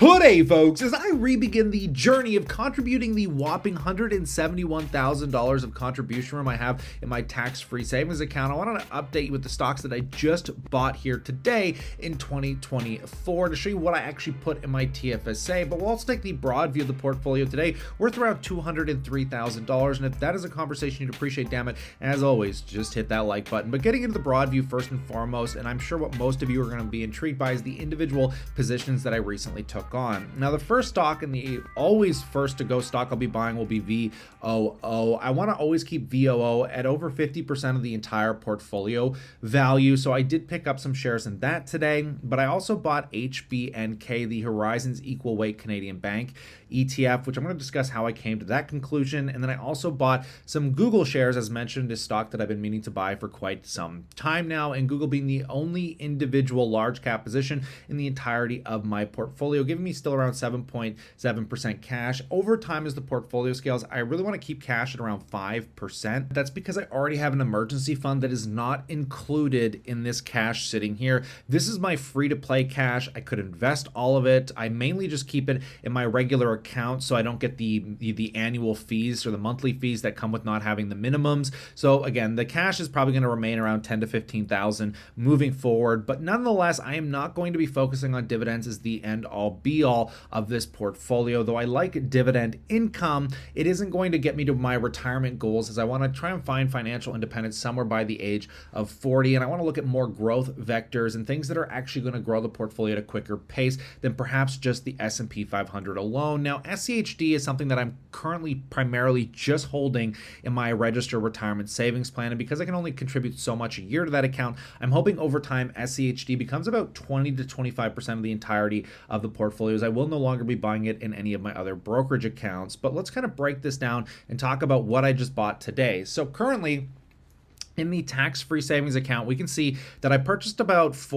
Today, folks, as I re-begin the journey of contributing the whopping $171,000 of contribution room I have in my tax-free savings account, I want to update you with the stocks that I just bought here today in 2024 to show you what I actually put in my TFSA. But we'll also take the broad view of the portfolio today, worth around $203,000. And if that is a conversation you'd appreciate, damn it, as always, just hit that like button. But getting into the broad view first and foremost, and I'm sure what most of you are going to be intrigued by, is the individual positions that I recently took on. Now, the first stock and the always first to go stock I'll be buying will be VOO. I want to always keep VOO at over 50% of the entire portfolio value. So I did pick up some shares in that today, but I also bought HBNK, the Horizons Equal Weight Canadian Bank ETF, which I'm going to discuss how I came to that conclusion. And then I also bought some Google shares, as mentioned, a stock that I've been meaning to buy for quite some time now, and Google being the only individual large cap position in the entirety of my portfolio, giving me still around 7.7% cash. Over time, as the portfolio scales, I really want to keep cash at around 5%. That's because I already have an emergency fund that is not included in this cash sitting here. This is my free to play cash. I could invest all of it. I mainly just keep it in my regular account so I don't get the annual fees or the monthly fees that come with not having the minimums. So again, the cash is probably going to remain around 10 to 15,000 moving forward, but nonetheless, I am not going to be focusing on dividends as the end all be all of this portfolio. Though I like dividend income, it isn't going to get me to my retirement goals, as I want to try and find financial independence somewhere by the age of 40, and I want to look at more growth vectors and things that are actually going to grow the portfolio at a quicker pace than perhaps just the S&P 500 alone. Now, SCHD is something that I'm currently primarily just holding in my registered retirement savings plan, and because I can only contribute so much a year to that account, I'm hoping over time SCHD becomes about 20 to 25% of the entirety of the portfolios. I will no longer be buying it in any of my other brokerage accounts, but let's kind of break this down and talk about what I just bought today. So currently, in the tax-free savings account, we can see that I purchased about just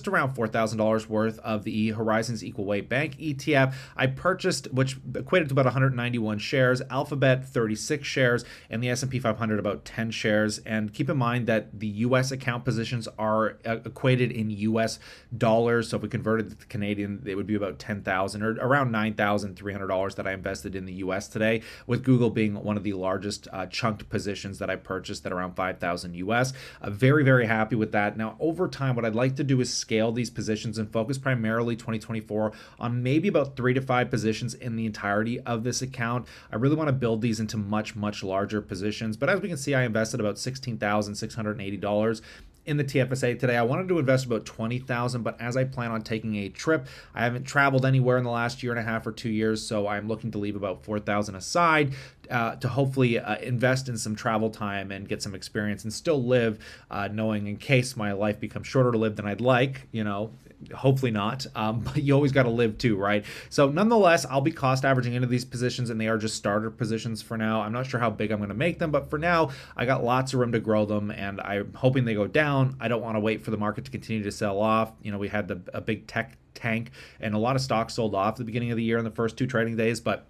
around $4,000 worth of the Horizons Equal Weight Bank ETF. I purchased, which equated to about 191 shares, Alphabet 36 shares, and the S&P 500 about 10 shares. And keep in mind that the U.S. account positions are equated in U.S. dollars. So if we converted it to Canadian, it would be about $10,000 or around $9,300 that I invested in the U.S. today, with Google being one of the largest chunked positions that I purchased at around 5,000 US. Very, very happy with that. Now, over time, what I'd like to do is scale these positions and focus primarily 2024 on maybe about 3 to 5 positions in the entirety of this account. I really want to build these into much, much larger positions. But as we can see, I invested about $16,680 in the TFSA today. I wanted to invest about $20,000, but as I plan on taking a trip, I haven't traveled anywhere in the last year and a half or 2 years, so I'm looking to leave about $4,000 aside to hopefully invest in some travel time and get some experience and still live, knowing in case my life becomes shorter to live than I'd like, hopefully not, but you always got to live too, right? So nonetheless, I'll be cost averaging into these positions, and they are just starter positions for now. I'm not sure how big I'm going to make them, but for now, I got lots of room to grow them, and I'm hoping they go down. I don't want to wait for the market to continue to sell off. We had a big tech tank, and a lot of stocks sold off at the beginning of the year in the first 2 trading days, but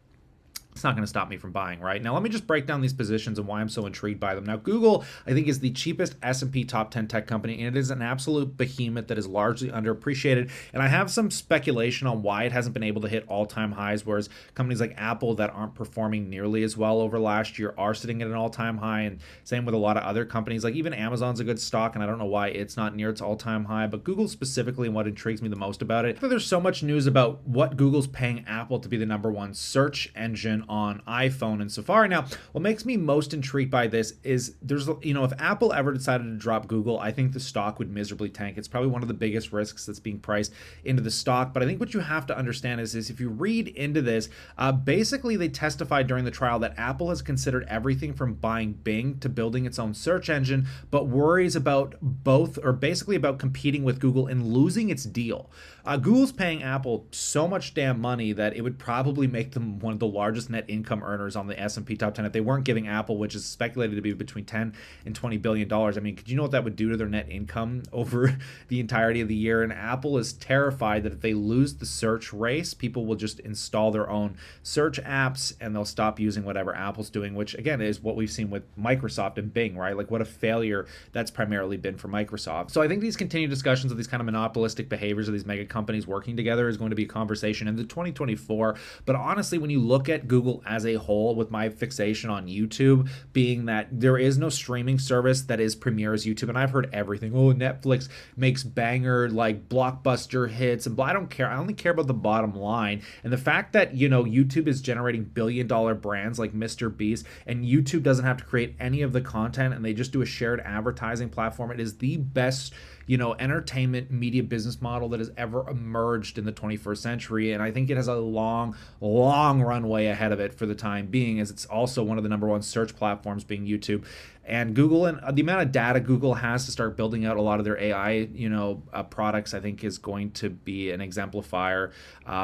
it's not going to stop me from buying, right? Now, let me just break down these positions and why I'm so intrigued by them. Now, Google, I think, is the cheapest S&P top 10 tech company, and it is an absolute behemoth that is largely underappreciated. And I have some speculation on why it hasn't been able to hit all-time highs, whereas companies like Apple that aren't performing nearly as well over last year are sitting at an all-time high, and same with a lot of other companies. Like even Amazon's a good stock, and I don't know why it's not near its all-time high, but Google specifically, and what intrigues me the most about it, there's so much news about what Google's paying Apple to be the #1 search engine on iPhone and Safari. Now, what makes me most intrigued by this is if Apple ever decided to drop Google, I think the stock would miserably tank. It's probably one of the biggest risks that's being priced into the stock. But I think what you have to understand is if you read into this, basically they testified during the trial that Apple has considered everything from buying Bing to building its own search engine, but worries about both, or basically about competing with Google and losing its deal. Google's paying Apple so much damn money that it would probably make them one of the largest net income earners on the S&P top 10 if they weren't giving Apple, which is speculated to be between 10 and $20 billion. I mean, could you know what that would do to their net income over the entirety of the year? And Apple is terrified that if they lose the search race, people will just install their own search apps and they'll stop using whatever Apple's doing, which again is what we've seen with Microsoft and Bing, right? Like what a failure that's primarily been for Microsoft. So I think these continued discussions of these kind of monopolistic behaviors of these mega companies companies working together is going to be a conversation into 2024. But honestly, when you look at Google as a whole, with my fixation on YouTube being that there is no streaming service that is premier as YouTube, and I've heard everything. Oh, Netflix makes banger like blockbuster hits and blah. I don't care. I only care about the bottom line. And the fact that, YouTube is generating billion-dollar brands like Mr. Beast, and YouTube doesn't have to create any of the content and they just do a shared advertising platform. It is the best entertainment media business model that has ever emerged in the 21st century. And I think it has a long runway ahead of it for the time being, as it's also one of the number one search platforms, being YouTube. And Google, and the amount of data Google has to start building out a lot of their AI, products, I think is going to be an exemplifier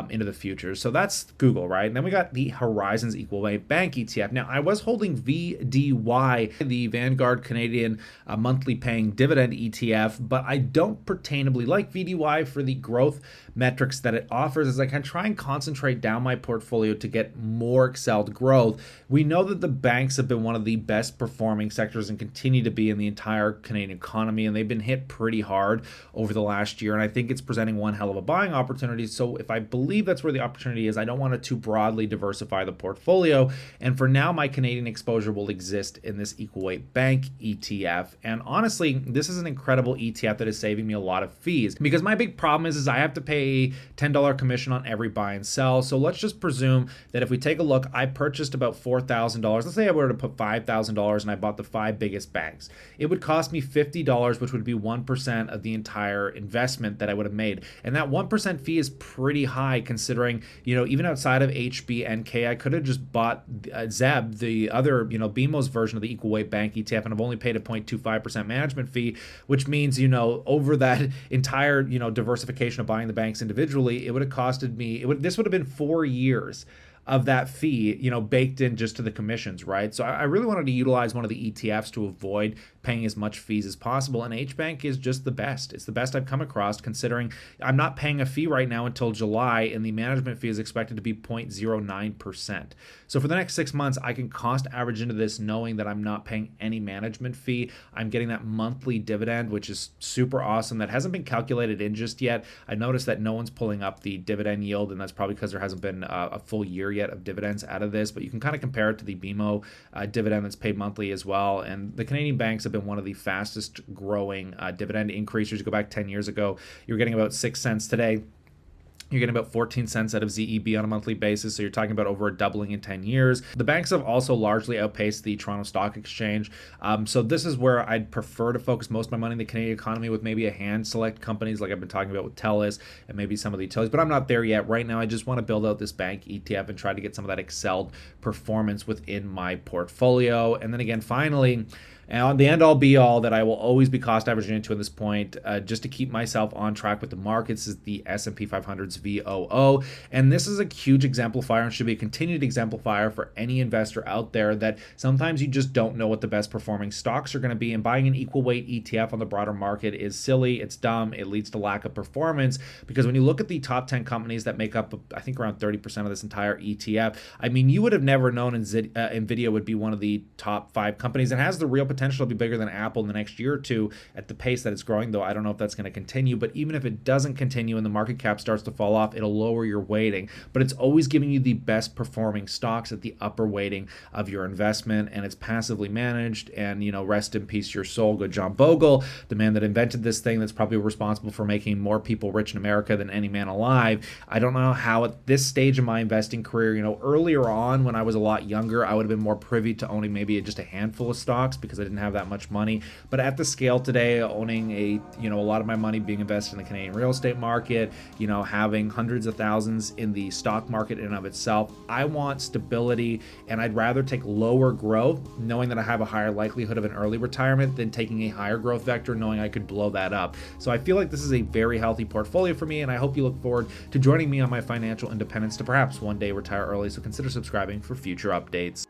into the future. So that's Google, right? And then we got the Horizons Equal Weight Bank ETF. Now, I was holding VDY, the Vanguard Canadian monthly paying dividend ETF, but I don't pertainably like VDY for the growth metrics that it offers, as I can try and concentrate down my portfolio to get more excelled growth. We know that the banks have been one of the best performing sectors and continue to be in the entire Canadian economy, and they've been hit pretty hard over the last year, and I think it's presenting one hell of a buying opportunity. So if I believe that's where the opportunity is, I don't want to too broadly diversify the portfolio, and for now my Canadian exposure will exist in this Equal Weight Bank ETF. And honestly, this is an incredible ETF that is saving me a lot of fees, because my big problem is I have to pay a $10 commission on every buy and sell. So let's just presume that if we take a look, I purchased about $4,000. Let's say I were to put $5,000 and I bought the 5 biggest banks. It would cost me $50, which would be 1% of the entire investment that I would have made. And that 1% fee is pretty high, considering, even outside of HBNK, I could have just bought ZEB, the other, BMO's version of the Equal Weight Bank ETF, and I've only paid a 0.25% management fee, which means, over that entire, diversification of buying the banks individually, it would have costed me, this would have been 4 years of that fee, baked in just to the commissions, right? So I really wanted to utilize one of the ETFs to avoid paying as much fees as possible, and HBank is just the best. It's the best I've come across, considering I'm not paying a fee right now until July, and the management fee is expected to be 0.09%. So for the next 6 months, I can cost average into this knowing that I'm not paying any management fee. I'm getting that monthly dividend, which is super awesome. That hasn't been calculated in just yet. I noticed that no one's pulling up the dividend yield, and that's probably because there hasn't been a full year yet of dividends out of this, but you can kind of compare it to the BMO dividend that's paid monthly as well. And the Canadian banks have been one of the fastest growing dividend increasers. You go back 10 years ago, you're getting about 6 cents today. You're getting about 14 cents out of ZEB on a monthly basis, so you're talking about over a doubling in 10 years. The banks have also largely outpaced the Toronto Stock Exchange, so this is where I'd prefer to focus most of my money in the Canadian economy, with maybe a hand select companies like I've been talking about with TELUS and maybe some of the utilities, but I'm not there yet. Right now, I just want to build out this bank ETF and try to get some of that excelled performance within my portfolio. And then again, finally, and on the end all be all that I will always be cost averaging into at this point, just to keep myself on track with the markets, is the S&P 500's VOO. And this is a huge exemplifier and should be a continued exemplifier for any investor out there, that sometimes you just don't know what the best performing stocks are going to be. And buying an equal weight ETF on the broader market is silly. It's dumb. It leads to lack of performance, because when you look at the top 10 companies that make up, I think, around 30% of this entire ETF, I mean, you would have never known NVIDIA would be one of the top 5 companies. It has the real potential to be bigger than Apple in the next year or two at the pace that it's growing, though I don't know if that's going to continue. But even if it doesn't continue and the market cap starts to fall off, it'll lower your weighting. But it's always giving you the best performing stocks at the upper weighting of your investment, and it's passively managed. And, rest in peace your soul, good John Bogle, the man that invented this thing that's probably responsible for making more people rich in America than any man alive. I don't know how at this stage of my investing career, earlier on when I was a lot younger, I would have been more privy to owning maybe just a handful of stocks because I didn't have that much money. But at the scale today, owning a lot of my money being invested in the Canadian real estate market, having hundreds of thousands in the stock market in and of itself, I want stability, and I'd rather take lower growth knowing that I have a higher likelihood of an early retirement than taking a higher growth vector knowing I could blow that up. So I feel like this is a very healthy portfolio for me, and I hope you look forward to joining me on my financial independence to perhaps one day retire early. So consider subscribing for future updates.